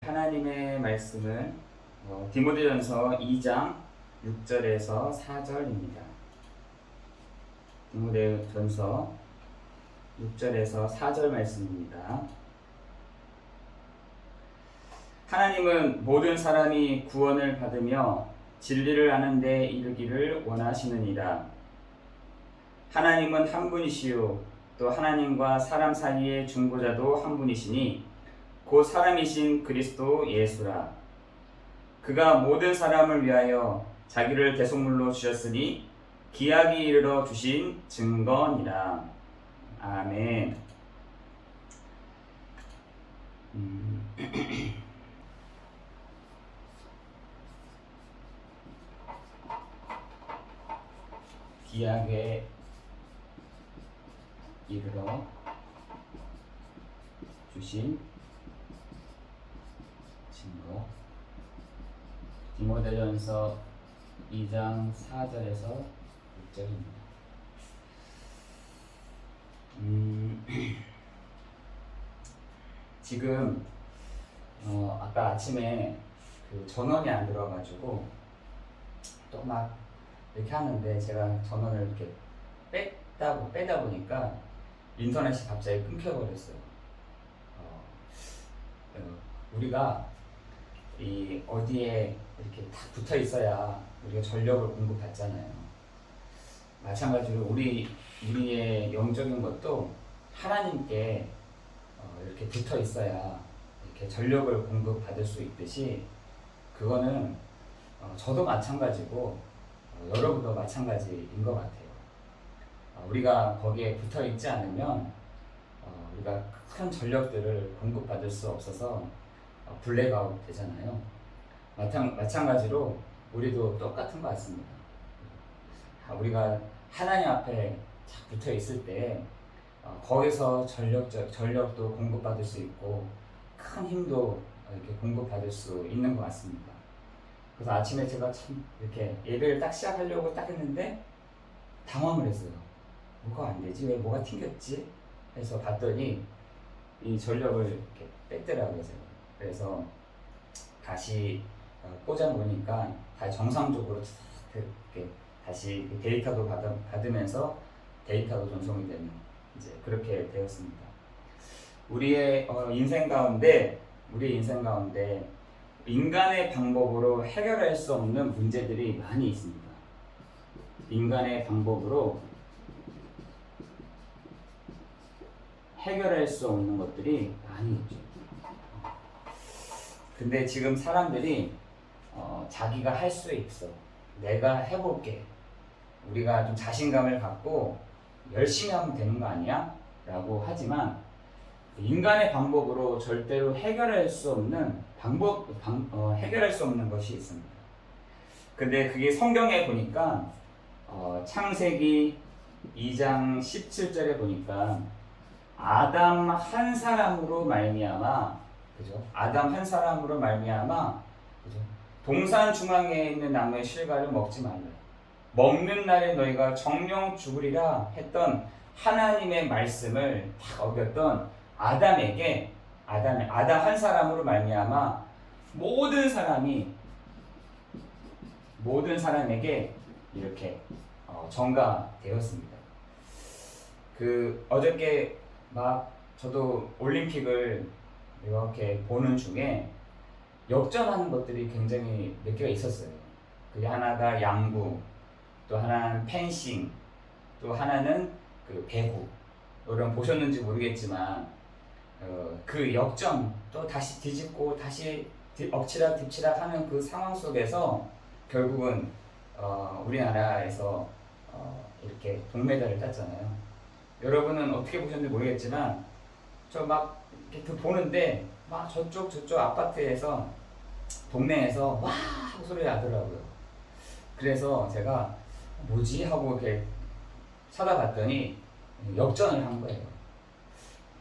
하나님의 말씀은 디모데전서 2장 6절에서 4절입니다. 디모데전서 6절에서 4절 말씀입니다. 하나님은 모든 사람이 구원을 받으며 진리를 아는 데 이르기를 원하시느니라. 하나님은 한 분이시요 또 하나님과 사람 사이의 중보자도 한 분이시니 곧 사람이신 그리스도 예수라. 그가 모든 사람을 위하여 자기를 대속물로 주셨으니 기약이 이르러 주신 증거니라. 아멘. 기약에 이르러 주신 증거. 디모데전서 2장 4절에서 6절입니다. 지금 아까 아침에 그 전원이 안 들어가지고 또 막 이렇게 하는데 제가 전원을 이렇게 빼다 보니까 인터넷이 갑자기 끊겨버렸어요. 우리가 이 어디에 이렇게 딱 붙어 있어야 우리가 전력을 공급받잖아요. 마찬가지로 우리의 영적인 것도 하나님께 이렇게 붙어 있어야 이렇게 전력을 공급받을 수 있듯이 그거는 저도 마찬가지고 여러분도 마찬가지인 것 같아요. 우리가 거기에 붙어 있지 않으면 우리가 큰 전력들을 공급받을 수 없어서 블랙아웃 되잖아요. 마찬가지로 우리도 똑같은 것 같습니다. 우리가 하나님 앞에 딱 붙어 있을 때 거기서 전력도 공급받을 수 있고 큰 힘도 이렇게 공급받을 수 있는 것 같습니다. 그래서 아침에 제가 참 이렇게 예배를 딱 시작하려고 딱 했는데 당황을 했어요. 뭐가 안 되지? 왜 뭐가 튕겼지? 해서 봤더니 이 전력을 이렇게 뺐더라고요. 제가. 그래서 다시 꽂아보니까 다시 정상적으로 이렇게 다시 데이터도 받으면서 데이터도 전송이 되는 이제 그렇게 되었습니다. 우리의 인생 가운데 인간의 방법으로 해결할 수 없는 문제들이 많이 있습니다. 인간의 방법으로 해결할 수 없는 것들이 많이 있죠. 근데 지금 사람들이 자기가 할 수 있어, 내가 해볼게, 우리가 좀 자신감을 갖고 열심히 하면 되는 거 아니야? 라고 하지만 인간의 방법으로 절대로 해결할 수 없는 해결할 수 없는 것이 있습니다. 근데 그게 성경에 보니까 창세기 2장 17절에 보니까 아담 한 사람으로 말미암아, 그죠? 아담 한 사람으로 말미암아, 그죠? 동산 중앙에 있는 나무의 실과를 먹지 말라. 먹는 날에 너희가 정령 죽으리라 했던 하나님의 말씀을 딱 어겼던 아담 한 사람으로 말미암아 모든 사람에게 이렇게 전가되었습니다. 어저께 막 저도 올림픽을 이렇게 보는 중에 역전하는 것들이 굉장히 몇 개가 있었어요. 그게 하나가 양구, 또 하나는 펜싱, 또 하나는 그 배구. 여러분 보셨는지 모르겠지만 그 역전 또 다시 뒤집고 다시 엎치락 뒤치락 하는 그 상황 속에서 결국은 우리나라에서 이렇게 동메달을 땄잖아요. 여러분은 어떻게 보셨는지 모르겠지만 저 막 이렇게 보는데 막 저쪽 아파트에서 동네에서 와 하고 소리 나더라고요. 그래서 제가 뭐지 하고 이렇게 찾아봤더니 역전을 한 거예요.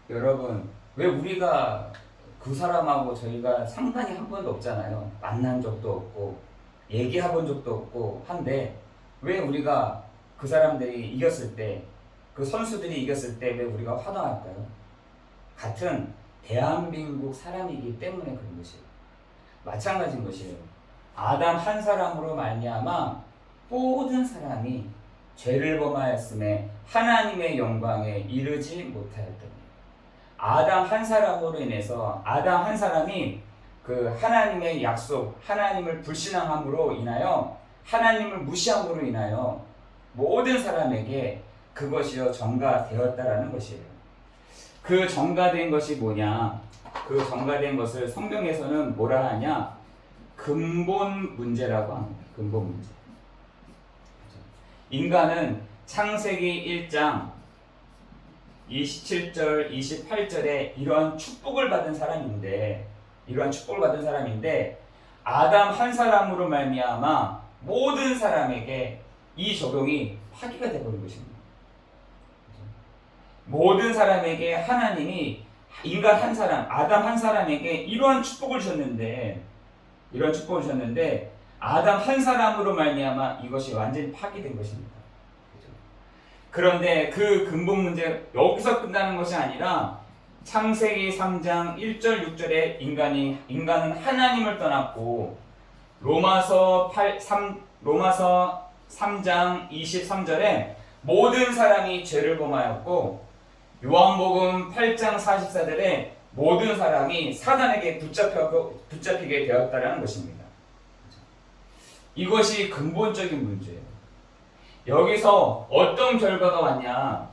여러분, 왜 우리가 그 사람하고 저희가 상관이 한 번도 없잖아요. 만난 적도 없고 얘기해본 적도 없고 한데 왜 우리가 그 사람들이 이겼을 때, 그 선수들이 이겼을 때 왜 우리가 환호할까요? 같은 대한민국 사람이기 때문에 그런 것이에요. 마찬가지인 것이에요. 아담 한 사람으로 말미암아 모든 사람이 죄를 범하였음에 하나님의 영광에 이르지 못하였더니, 아담 한 사람으로 인해서 아담 한 사람이 그 하나님의 약속, 하나님을 불신앙함으로 인하여, 하나님을 무시함으로 인하여 모든 사람에게 그것이요 전가되었다라는 것이에요. 그 전가된 것이 뭐냐? 그 전가된 것을 성경에서는 뭐라 하냐? 근본 문제라고 합니다. 근본 문제. 인간은 창세기 1장 27절, 28절에 이러한 축복을 받은 사람인데, 아담 한 사람으로 말미암아 모든 사람에게 이 적용이 파기가 되어버린 것입니다. 모든 사람에게 하나님이 인간 한 사람, 아담 한 사람에게 이러한 축복을 주셨는데, 아담 한 사람으로 말미암아 이것이 완전히 파기된 것입니다. 그런데 그 근본 문제 여기서 끝나는 것이 아니라 창세기 3장 1절 6절에 인간은 하나님을 떠났고, 로마서 3장 23절에 모든 사람이 죄를 범하였고, 요한복음 8장 44절에 모든 사람이 사단에게 붙잡히게 되었다라는 것입니다. 이것이 근본적인 문제예요. 여기서 어떤 결과가 왔냐?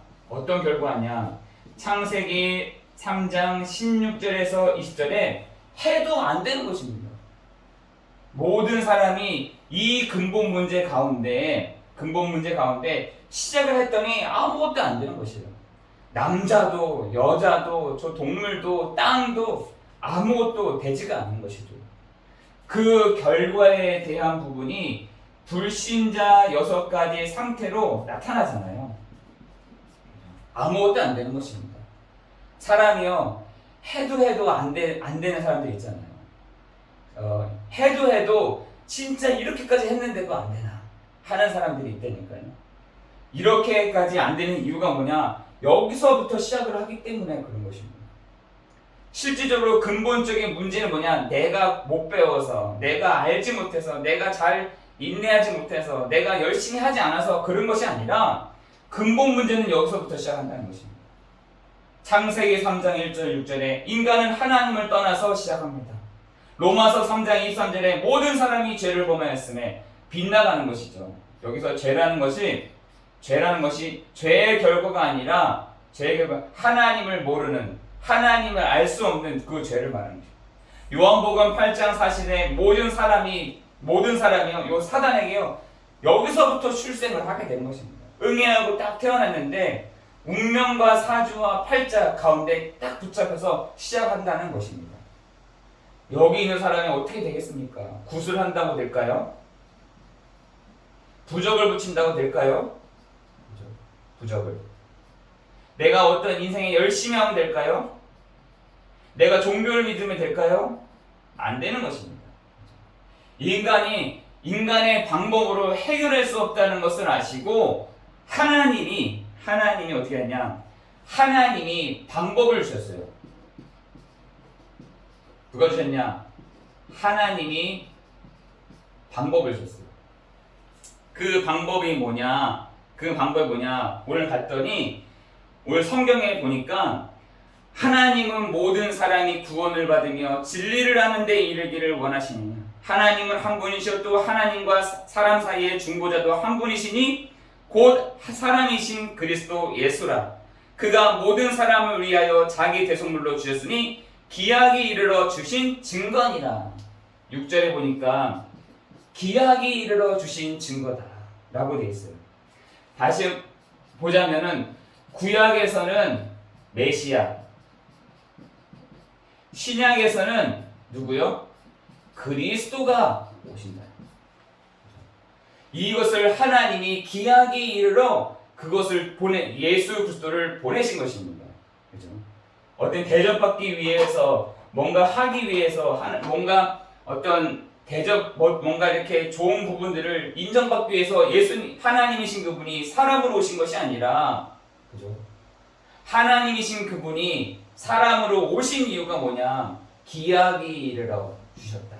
창세기 3장 16절에서 20절에 해도 안 되는 것입니다. 모든 사람이 이 근본 문제 가운데 시작을 했더니 아무것도 안 되는 것이에요. 남자도 여자도 저 동물도 땅도 아무것도 되지가 않는 것이죠. 그 결과에 대한 부분이 불신자 6가지 상태로 나타나잖아요. 아무것도 안 되는 것입니다. 사람이요, 해도 안 되는 사람들 있잖아요. 해도 진짜 이렇게까지 했는데도 안 되나 하는 사람들이 있다니까요. 이렇게까지 안 되는 이유가 뭐냐? 여기서부터 시작을 하기 때문에 그런 것입니다. 실질적으로 근본적인 문제는 뭐냐? 내가 못 배워서, 내가 알지 못해서, 내가 잘 인내하지 못해서, 내가 열심히 하지 않아서 그런 것이 아니라 근본 문제는 여기서부터 시작한다는 것입니다. 창세기 3장 1절 6절에 인간은 하나님을 떠나서 시작합니다. 로마서 3장 23절에 모든 사람이 죄를 범하였음에 빗나가는 것이죠. 여기서 죄라는 것이 죄의 결과가 아니라 하나님을 모르는, 하나님을 알 수 없는 그 죄를 말하는 거죠. 요한복음 8장 40에 모든 사람이요, 요 사단에게요, 여기서부터 출생을 하게 된 것입니다. 응애하고 딱 태어났는데 운명과 사주와 팔자 가운데 딱 붙잡혀서 시작한다는 것입니다. 여기 있는 사람이 어떻게 되겠습니까? 구슬한다고 될까요? 부적을 붙인다고 될까요? 부적을. 내가 어떤 인생에 열심히 하면 될까요? 내가 종교를 믿으면 될까요? 안 되는 것입니다. 인간의 방법으로 해결할 수 없다는 것을 아시고 하나님이 어떻게 하냐? 하나님이 방법을 주셨어요. 누가 주셨냐? 하나님이 방법을 주셨어요. 그 방법이 뭐냐? 오늘 갔더니 오늘 성경에 보니까 하나님은 모든 사람이 구원을 받으며 진리를 하는 데 이르기를 원하시느냐. 하나님은 한 분이시오. 또 하나님과 사람 사이의 중보자도 한 분이시니 곧 사람이신 그리스도 예수라. 그가 모든 사람을 위하여 자기 대속물로 주셨으니 기약이 이르러 주신 증거니라. 6절에 보니까 기약이 이르러 주신 증거다 라고 되어 있어요. 다시 보자면은 구약에서는 메시아, 신약에서는 누구요? 그리스도가 오신다. 이것을 하나님이 기약이 이르러 그것을 예수 그리스도를 보내신 것입니다. 그죠? 어떤 대접받기 위해서, 뭔가 하기 위해서, 뭔가 어떤 뭔가 이렇게 좋은 부분들을 인정받기 위해서 하나님이신 그분이 사람으로 오신 것이 아니라, 그죠? 하나님이신 그분이 사람으로 오신 이유가 뭐냐? 기약이 이르러 주셨다.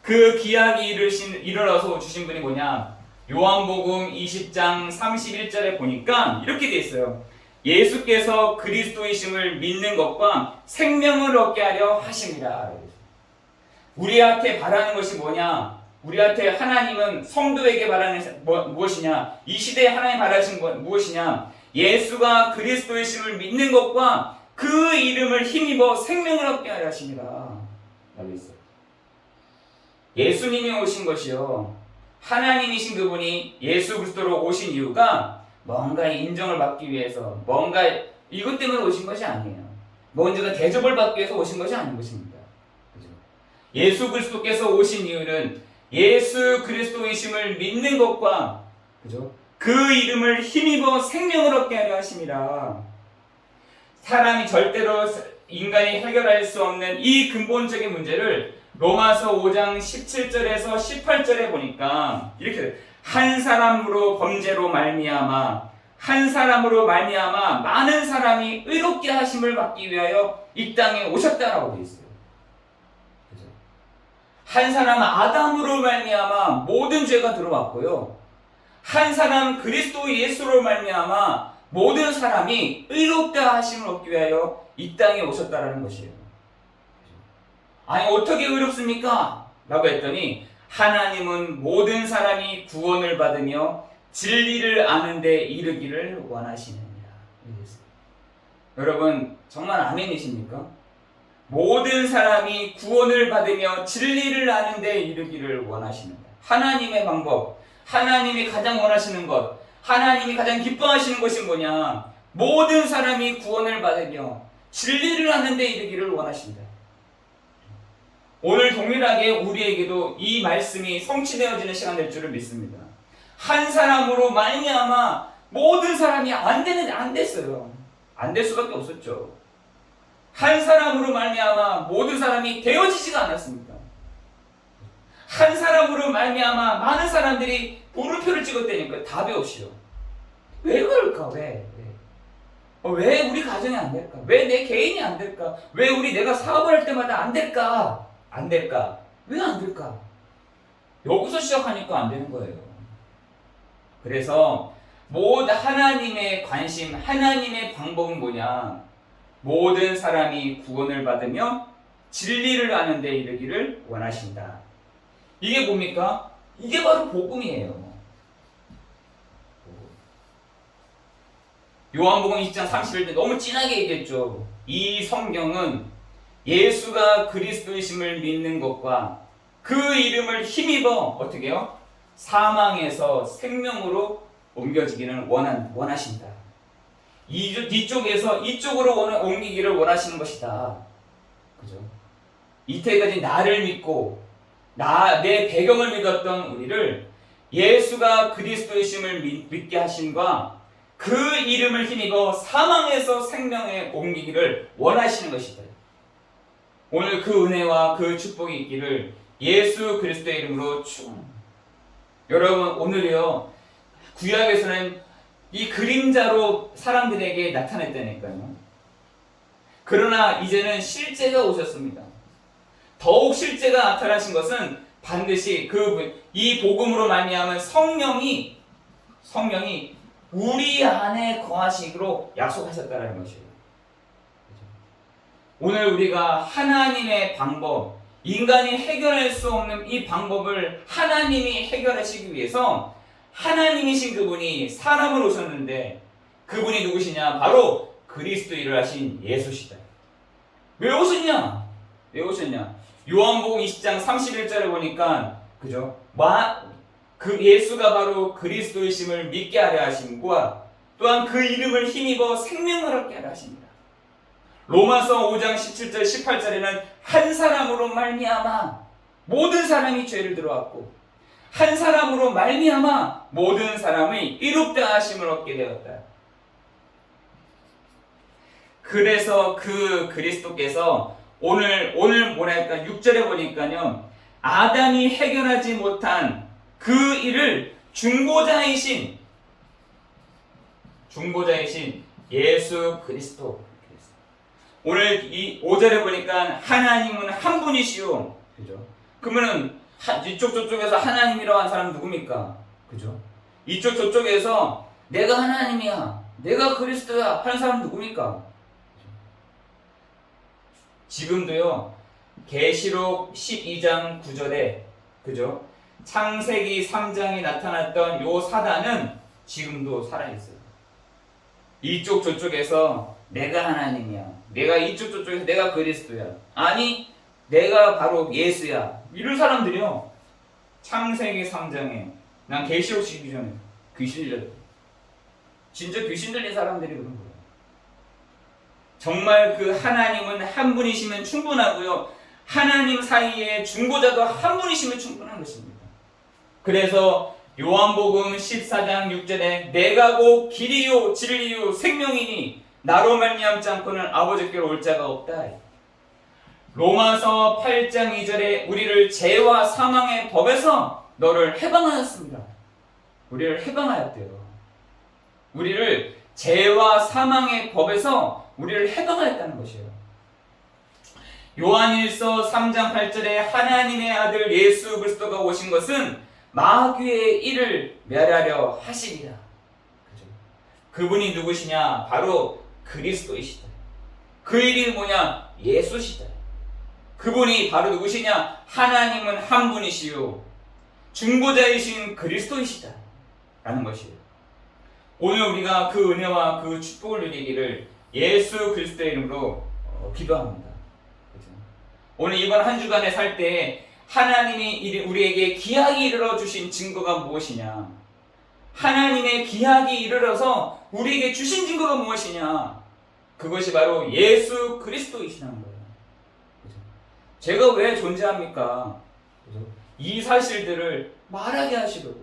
그 기약이 이르러서 주신 분이 뭐냐? 요한복음 20장 31절에 보니까 이렇게 돼 있어요. 예수께서 그리스도이심을 믿는 것과 생명을 얻게 하려 하심이라. 우리한테 바라는 것이 뭐냐? 우리한테 하나님은 성도에게 바라는 무엇이냐? 이 시대에 하나님 바라신 것 무엇이냐? 예수가 그리스도이심을 믿는 것과 그 이름을 힘입어 생명을 얻게 하려 하심이라. 라고 있어요. 예수님이 오신 것이요, 하나님이신 그분이 예수 그리스도로 오신 이유가 뭔가 인정을 받기 위해서, 뭔가 이것 때문에 오신 것이 아니에요. 뭔가 대접을 받기 위해서 오신 것이 아닌 것입니다. 그죠? 예수 그리스도께서 오신 이유는 예수 그리스도이심을 믿는 것과, 그죠? 그 이름을 힘입어 생명을 얻게 하려 하심이라. 사람이 절대로 인간이 해결할 수 없는 이 근본적인 문제를 로마서 5장 17절에서 18절에 보니까 이렇게 돼요. 한 사람으로 범죄로 말미암아 많은 사람이 의롭게 하심을 받기 위하여 이 땅에 오셨다라고 되어 있어요. 그죠? 한 사람 아담으로 말미암아 모든 죄가 들어왔고요. 한 사람 그리스도 예수로 말미암아 모든 사람이 의롭게 하심을 얻기 위하여 이 땅에 오셨다라는 것이에요. 아니 어떻게 의롭습니까? 라고 했더니 하나님은 모든 사람이 구원을 받으며 진리를 아는 데 이르기를 원하시느니라. 여러분 정말 아멘이십니까? 모든 사람이 구원을 받으며 진리를 아는 데 이르기를 원하시는다. 하나님의 방법, 하나님이 가장 원하시는 것, 하나님이 가장 기뻐하시는 것이 뭐냐? 모든 사람이 구원을 받으며 진리를 아는 데 이르기를 원하신다. 오늘 동일하게 우리에게도 이 말씀이 성취되어지는 시간 될 줄을 믿습니다. 한 사람으로 말미암아 모든 사람이 안 됐어요. 안 될 수밖에 없었죠. 한 사람으로 말미암아 모든 사람이 되어지지가 않았습니다. 한 사람으로 말미암아 많은 사람들이 물음표를 찍었다니까 답이 없이요. 왜 그럴까? 왜 우리 가정이 안 될까? 왜 내 개인이 안 될까? 왜 내가 사업을 할 때마다 안 될까? 왜 안 될까? 여기서 시작하니까 안 되는 거예요. 그래서 하나님의 관심, 하나님의 방법은 뭐냐? 모든 사람이 구원을 받으며 진리를 아는 데 이르기를 원하신다. 이게 뭡니까? 이게 바로 복음이에요. 요한복음 20장 31절 너무 진하게 얘기했죠. 이 성경은 예수가 그리스도이심을 믿는 것과 그 이름을 힘입어 어떻게 해요? 사망에서 생명으로 옮겨지기를 원하신다. 이쪽에서 이쪽으로 옮기기를 원하시는 것이다. 그죠? 이때까지 나를 믿고 내 배경을 믿었던 우리를 예수가 그리스도이심을 믿게 하심과 그 이름을 힘입어 사망에서 생명에 옮기기를 원하시는 것이다. 오늘 그 은혜와 그 축복이 있기를 예수 그리스도의 이름으로 축원합니다. 여러분 오늘이요 구약에서는 이 그림자로 사람들에게 나타냈다니까요. 그러나 이제는 실제가 오셨습니다. 더욱 실제가 나타나신 것은 반드시 이 복음으로 말미암은 성령이 우리 안에 거하시기로 약속하셨다는 것이에요. 오늘 우리가 하나님의 방법, 인간이 해결할 수 없는 이 방법을 하나님이 해결하시기 위해서 하나님이신 그분이 사람으로 오셨는데 그분이 누구시냐? 바로 그리스도를 하신 예수시다. 왜 오셨냐? 요한복음 20장 31절에 보니까 그죠? 그 예수가 바로 그리스도이심을 믿게 하려 하심과 또한 그 이름을 힘입어 생명을 얻게 하려 하십니다. 로마서 5장 17절 18절에는 한 사람으로 말미암아 모든 사람이 죄를 들어왔고 한 사람으로 말미암아 모든 사람이 이롭다 하심을 얻게 되었다. 그래서 그 그리스도께서 오늘 뭐랄까 6절에 보니까요 아담이 해결하지 못한 그 일을 중보자이신 예수 그리스도. 오늘 이 5절에 보니까 하나님은 한 분이시오. 그죠? 그러면은 이쪽 저쪽에서 하나님이라고 하는 사람 누굽니까? 그죠? 이쪽 저쪽에서 내가 하나님이야, 내가 그리스도야 하는 사람 누굽니까? 지금도요, 계시록 12장 9절에 그죠? 창세기 3장에 나타났던 요 사단은 지금도 살아있어요. 이쪽 저쪽에서 내가 하나님이야, 내가 이쪽 저쪽에서 내가 그리스도야, 아니 내가 바로 예수야, 이런 사람들이요, 창세기 3장에 난 계시록 12장에 귀신 들렸다. 진짜 귀신 들린 사람들이 그런 거예요. 정말 그 하나님은 한 분이시면 충분하고요, 하나님 사이에 중보자도 한 분이시면 충분한 것입니다. 그래서 요한복음 14장 6절에 내가 곧 길이요 진리요 생명이니 나로 말미암지 않고는 아버지께로 올 자가 없다. 로마서 8장 2절에 우리를 죄와 사망의 법에서 너를 해방하였습니다. 우리를 해방하였대요. 우리를 죄와 사망의 법에서 우리를 해방하였다는 것이에요. 요한일서 3장 8절에 하나님의 아들 예수 그리스도가 오신 것은 마귀의 일을 멸하려 하시리라. 그죠? 그분이 누구시냐? 바로 그리스도이시다. 그 일이 뭐냐? 예수시다. 그분이 바로 누구시냐? 하나님은 한 분이시요 중보자이신 그리스도이시다 라는 것이에요. 오늘 우리가 그 은혜와 그 축복을 누리기를 예수 그리스도의 이름으로 기도합니다. 그렇죠? 오늘 이번 한 주간에 살 때 하나님이 우리에게 기약이 이르러 주신 증거가 무엇이냐? 하나님의 기약이 이르러서 우리에게 주신 증거가 무엇이냐? 그것이 바로 예수 그리스도이시라는 거예요. 그렇죠? 제가 왜 존재합니까? 그렇죠? 이 사실들을 말하게 하시려고,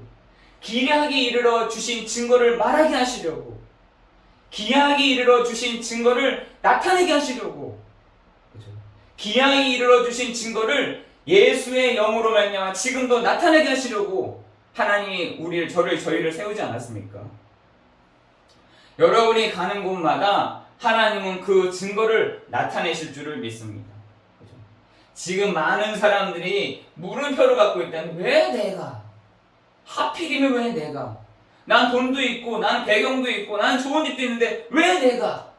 기약이 이르러 주신 증거를 말하게 하시려고, 기약이 이르러 주신 증거를 나타내게 하시려고, 그렇죠? 기약이 이르러 주신 증거를 예수의 영으로 말미암아 지금도 나타내게 하시려고 하나님이 저희를 세우지 않았습니까? 여러분이 가는 곳마다 하나님은 그 증거를 나타내실 줄을 믿습니다. 그렇죠? 지금 많은 사람들이 물음표를 갖고 있다면 왜 내가? 하필이면 왜 내가? 난 돈도 있고, 난 배경도 있고, 난 좋은 집도 있는데 왜 내가?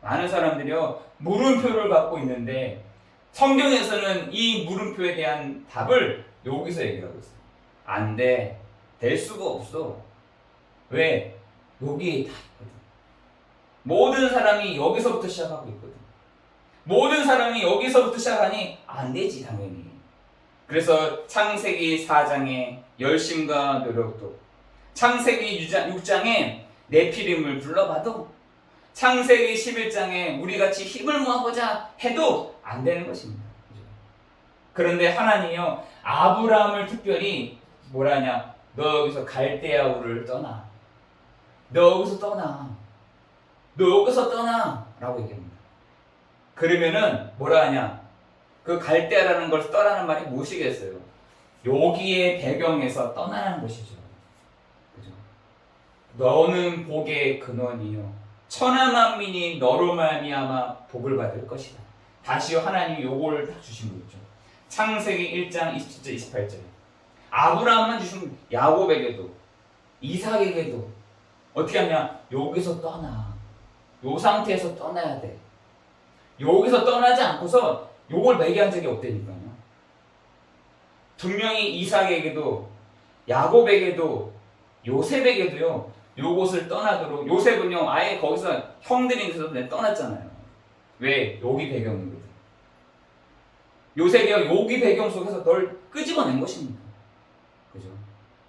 많은 사람들이요, 물음표를 갖고 있는데 성경에서는 이 물음표에 대한 답을 여기서 얘기하고 있어요. 안 돼. 될 수가 없어. 왜? 여기에 다 있거든. 모든 사람이 여기서부터 시작하고 있거든. 모든 사람이 여기서부터 시작하니 안 되지, 당연히. 그래서 창세기 4장에 열심과 노력도, 창세기 6장에 네피림을 불러봐도, 창세기 11장에 우리같이 힘을 모아보자 해도 안 되는 것입니다. 그런데 하나님이요, 아브라함을 특별히 뭐라냐? 너 여기서 갈대아 우를 떠나. 너 여기서 떠나. 너 여기서 떠나. 라고 얘기합니다. 그러면은 뭐라 하냐? 그 갈대아라는 걸 떠나는 말이 무엇이겠어요? 여기의 배경에서 떠나는 것이죠. 그죠? 너는 복의 근원이요 천하만민이 너로 말미암아 복을 받을 것이다. 다시요, 하나님이 요걸 딱 주신 거죠. 창세기 1장 27절 28절에 아브라함만 주신 야곱에게도 이삭에게도 어떻게 하냐? 여기서 떠나. 요 상태에서 떠나야 돼. 여기서 떠나지 않고서 요걸 매개한 적이 없다니까요. 분명히 이삭에게도 야곱에게도 요셉에게도요, 요곳을 떠나도록, 요셉은요 아예 거기서 형들이 있어서 떠났잖아요. 왜? 여기 배경이거든. 요셉이요, 여기 배경 속에서 널 끄집어낸 것입니다. 그죠?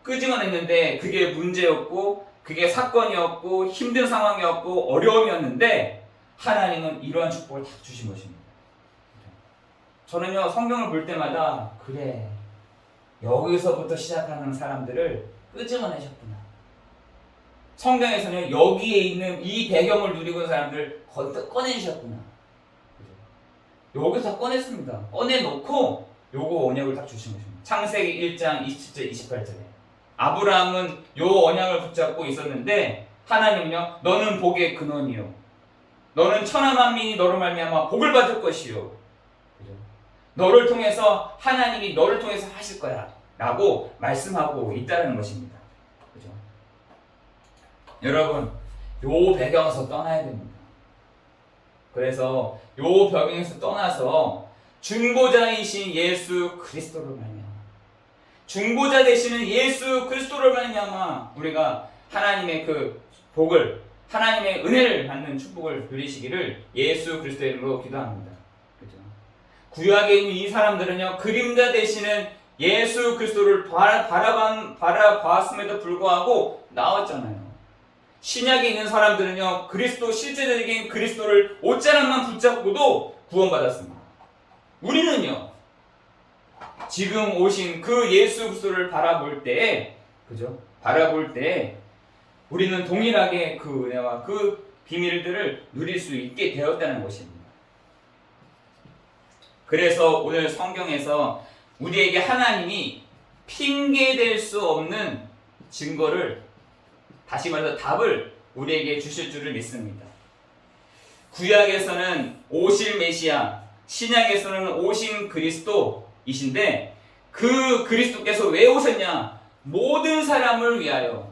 끄집어냈는데 그게 문제였고, 그게 사건이었고, 힘든 상황이었고, 어려움이었는데 하나님은 이러한 축복을 다 주신 것입니다. 저는요, 성경을 볼 때마다 그래, 여기서부터 시작하는 사람들을 끄집어내셨구나. 성경에서는 여기에 있는 이 배경을 누리고 있는 사람들 꺼내주셨구나. 그죠? 여기서 꺼냈습니다. 꺼내놓고 요거 언약을 딱 주신 것입니다. 창세기 1장 27절 28절에 아브라함은 요 언약을 붙잡고 있었는데 하나님은요, 너는 복의 근원이요, 너는 천하만민이 너로 말미암아 복을 받을 것이요, 그죠? 너를 통해서 하나님이 너를 통해서 하실 거야 라고 말씀하고 있다는 것입니다. 그죠? 여러분, 요 배경에서 떠나야 됩니다. 그래서 요 배경에서 떠나서 중보자이신 예수 그리스도를 말미암아, 중보자 되시는 예수 그리스도를 말미암아 우리가 하나님의 그 복을, 하나님의 은혜를 받는 축복을 누리시기를 예수 그리스도의 이름으로 기도합니다. 그죠? 구약에 있는 이 사람들은요, 그림자 되시는 예수 그리스도를 바라봤음에도 불구하고 나왔잖아요. 신약에 있는 사람들은요, 그리스도, 실제적인 그리스도를 옷자락만 붙잡고도 구원받았습니다. 우리는요, 지금 오신 그 예수 그리스도를 바라볼 때에, 그죠? 바라볼 때에 우리는 동일하게 그 은혜와 그 비밀들을 누릴 수 있게 되었다는 것입니다. 그래서 오늘 성경에서 우리에게 하나님이 핑계댈 수 없는 증거를, 다시 말해서 답을 우리에게 주실 줄을 믿습니다. 구약에서는 오실 메시아, 신약에서는 오신 그리스도이신데, 그 그리스도께서 왜 오셨냐? 모든 사람을 위하여.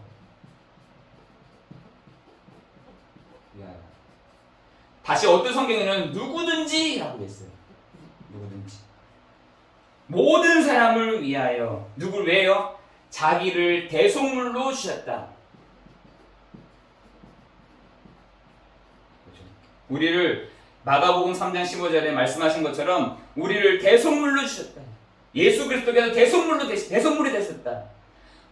다시 어떤 성경에는 누구든지 라고 했어요. 누구든지. 모든 사람을 위하여. 누굴 왜요? 자기를 대속물로 주셨다. 우리를 마가복음 3장 15절에 말씀하신 것처럼 우리를 대속물로 주셨다. 예수 그리스도께서 대속물이 되셨다.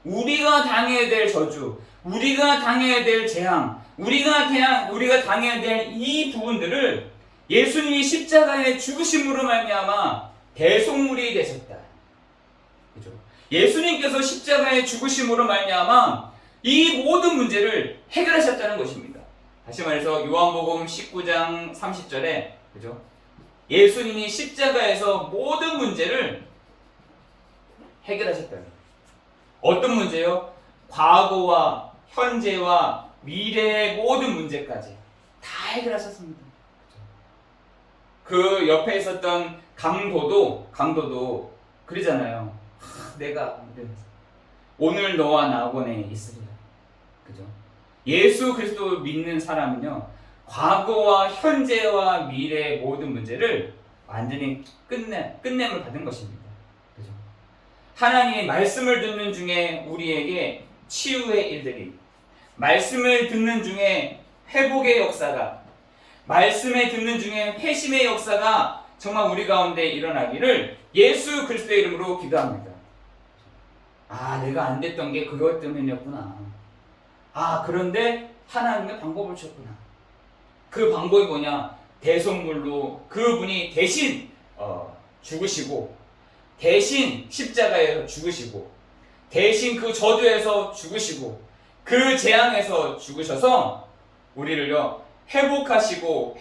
우리가 당해야 될 저주, 우리가 당해야 될 재앙, 우리가 당해야 될 이 부분들을 예수님이 십자가의 죽으심으로 말미암아 대속물이 되셨다. 그죠? 예수님께서 십자가의 죽으심으로 말미암아 이 모든 문제를 해결하셨다는 것입니다. 다시 말해서 요한복음 19장 30절에, 그죠? 예수님이 십자가에서 모든 문제를 해결하셨다는 거예요. 어떤 문제요? 과거와 현재와 미래의 모든 문제까지 다 해결하셨습니다. 그 옆에 있었던 강도도 그러잖아요. 내가 오늘 너와 나곤에 있으리라. 그죠? 예수 그리스도 믿는 사람은요, 과거와 현재와 미래의 모든 문제를 완전히 끝냄을 받은 것입니다. 그죠? 하나님의 말씀을 듣는 중에 우리에게 치유의 일들이, 말씀을 듣는 중에 회복의 역사가, 말씀을 듣는 중에 회심의 역사가 정말 우리 가운데 일어나기를 예수 그리스도의 이름으로 기도합니다. 아, 내가 안 됐던 게 그것 때문이었구나. 아, 그런데 하나님의 방법을 쳤구나. 그 방법이 뭐냐? 대속물로 그분이 대신 죽으시고, 대신 십자가에서 죽으시고, 대신 그 저주에서 죽으시고, 그 재앙에서 죽으셔서 우리를요 회복하시고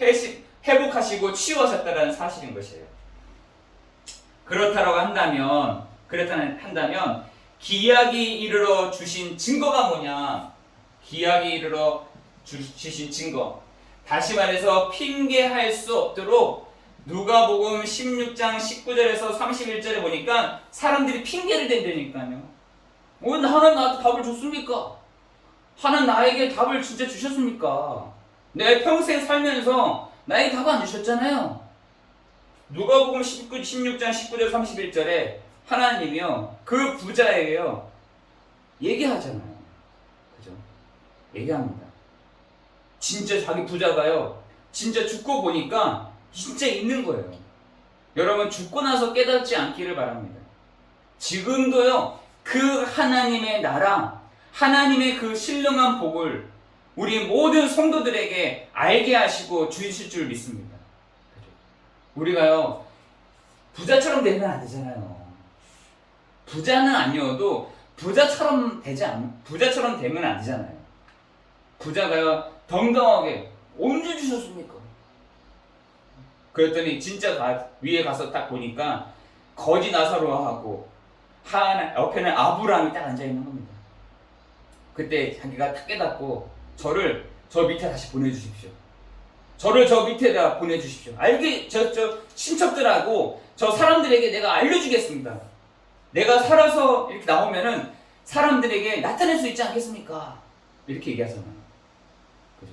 치유하셨다는 사실인 것이에요. 그렇다고 한다면 기약이 이르러 주신 증거가 뭐냐? 기약이 이르러 주신 증거. 다시 말해서 핑계할 수 없도록 누가복음 16장 19절에서 31절에 보니까 사람들이 핑계를 댄다니까요. 왜 하나님 나한테 답을 줬습니까? 하나님 나에게 답을 진짜 주셨습니까? 내 평생 살면서 나에게 답 안 주셨잖아요. 누가복음 16장 19절 31절에 하나님이요 그 부자에게요 얘기하잖아요. 그죠? 얘기합니다. 진짜 자기 부자가요 진짜 죽고 보니까 진짜 있는 거예요. 여러분, 죽고 나서 깨닫지 않기를 바랍니다. 지금도요 그 하나님의 나라, 하나님의 그 신령한 복을 우리 모든 성도들에게 알게 하시고 주실 줄 믿습니다. 우리가요 부자처럼 되면 안 되잖아요. 부자는 아니어도 부자처럼 되면 안 되잖아요. 부자가요 덤덤하게 언제 주셨습니까? 그랬더니 진짜 위에 가서 딱 보니까 거지 나사로하고 옆에는 아브라함이 딱 앉아 있는 겁니다. 그때 자기가 딱 깨닫고 저 밑에 다시 보내주십시오. 저를 저 밑에다 보내주십시오. 저 친척들하고 저 사람들에게 내가 알려주겠습니다. 내가 살아서 이렇게 나오면은 사람들에게 나타낼 수 있지 않겠습니까? 이렇게 얘기하잖아요. 그죠?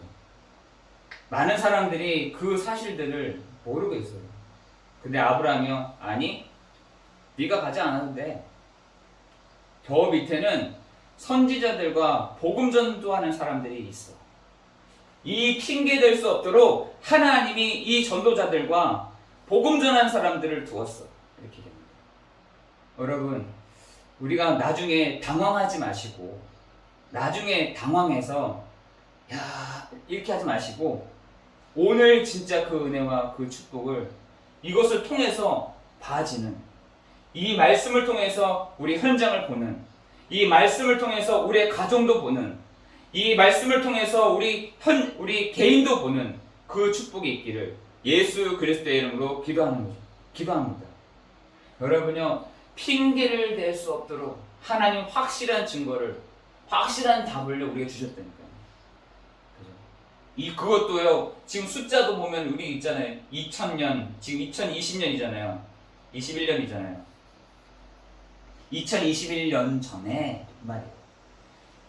많은 사람들이 그 사실들을 모르고 있어요. 근데 아브라함이요, 아니, 네가 가지 않아도 돼. 저 밑에는 선지자들과 복음 전도하는 사람들이 있어. 이 핑계 될 수 없도록 하나님이 이 전도자들과 복음 전하는 사람들을 두었어. 이렇게 얘기합니다. 여러분, 우리가 나중에 당황하지 마시고, 나중에 당황해서 야, 이렇게 하지 마시고, 오늘 진짜 그 은혜와 그 축복을 이것을 통해서 봐지는, 이 말씀을 통해서 우리 현장을 보는, 이 말씀을 통해서 우리의 가정도 보는, 이 말씀을 통해서 우리 개인도 보는 그 축복이 있기를 예수 그리스도의 이름으로 기도하는 거죠. 기도합니다. 여러분요, 핑계를 댈 수 없도록 하나님 확실한 증거를, 확실한 답을 우리에게 주셨다니까요. 그것도요, 지금 숫자도 보면 우리 있잖아요. 2000년, 지금 2020년이잖아요. 21년이잖아요. 2021년 전에 말이에요.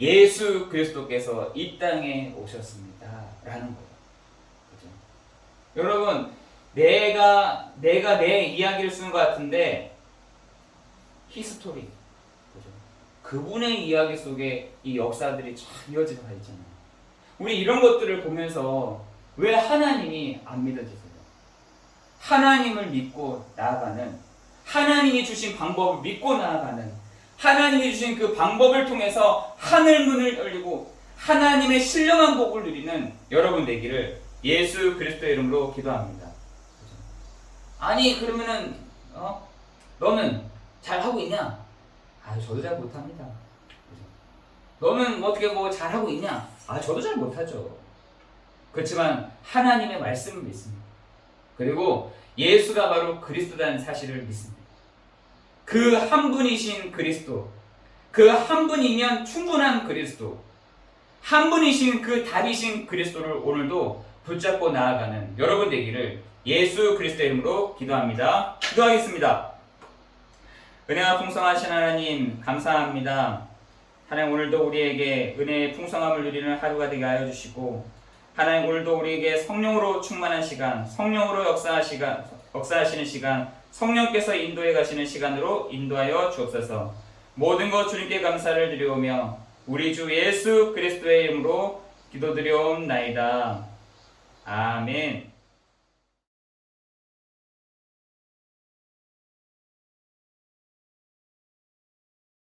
예수 그리스도께서 이 땅에 오셨습니다. 라는 거예요. 그죠? 여러분, 내가 내 이야기를 쓰는 것 같은데, 히스토리. 그죠? 그분의 이야기 속에 이 역사들이 쫙 이어져 가 있잖아요. 우리 이런 것들을 보면서 왜 하나님이 안 믿어지세요? 하나님을 믿고 나아가는, 하나님이 주신 방법을 믿고 나아가는, 하나님이 주신 그 방법을 통해서 하늘문을 열리고 하나님의 신령한 복을 누리는 여러분 되기를 예수 그리스도의 이름으로 기도합니다. 아니 그러면은 너는 잘하고 있냐? 저도 잘 못합니다. 너는 어떻게 잘하고 있냐? 저도 잘 못하죠. 그렇지만 하나님의 말씀을 믿습니다. 그리고 예수가 바로 그리스도라는 사실을 믿습니다. 그 한 분이신 그리스도, 그 한 분이면 충분한 그리스도, 한 분이신 그 답이신 그리스도를 오늘도 붙잡고 나아가는 여러분 되기를 예수 그리스도의 이름으로 기도합니다. 기도하겠습니다. 은혜가 풍성하신 하나님 감사합니다. 하나님, 오늘도 우리에게 은혜의 풍성함을 누리는 하루가 되게 하여 주시고, 하나님, 오늘도 우리에게 성령으로 충만한 시간, 성령으로 역사하시는 시간, 성령께서 인도해 가시는 시간으로 인도하여 주옵소서. 모든 것 주님께 감사를 드리오며 우리 주 예수 그리스도의 이름으로 기도드리옵나이다. 아멘.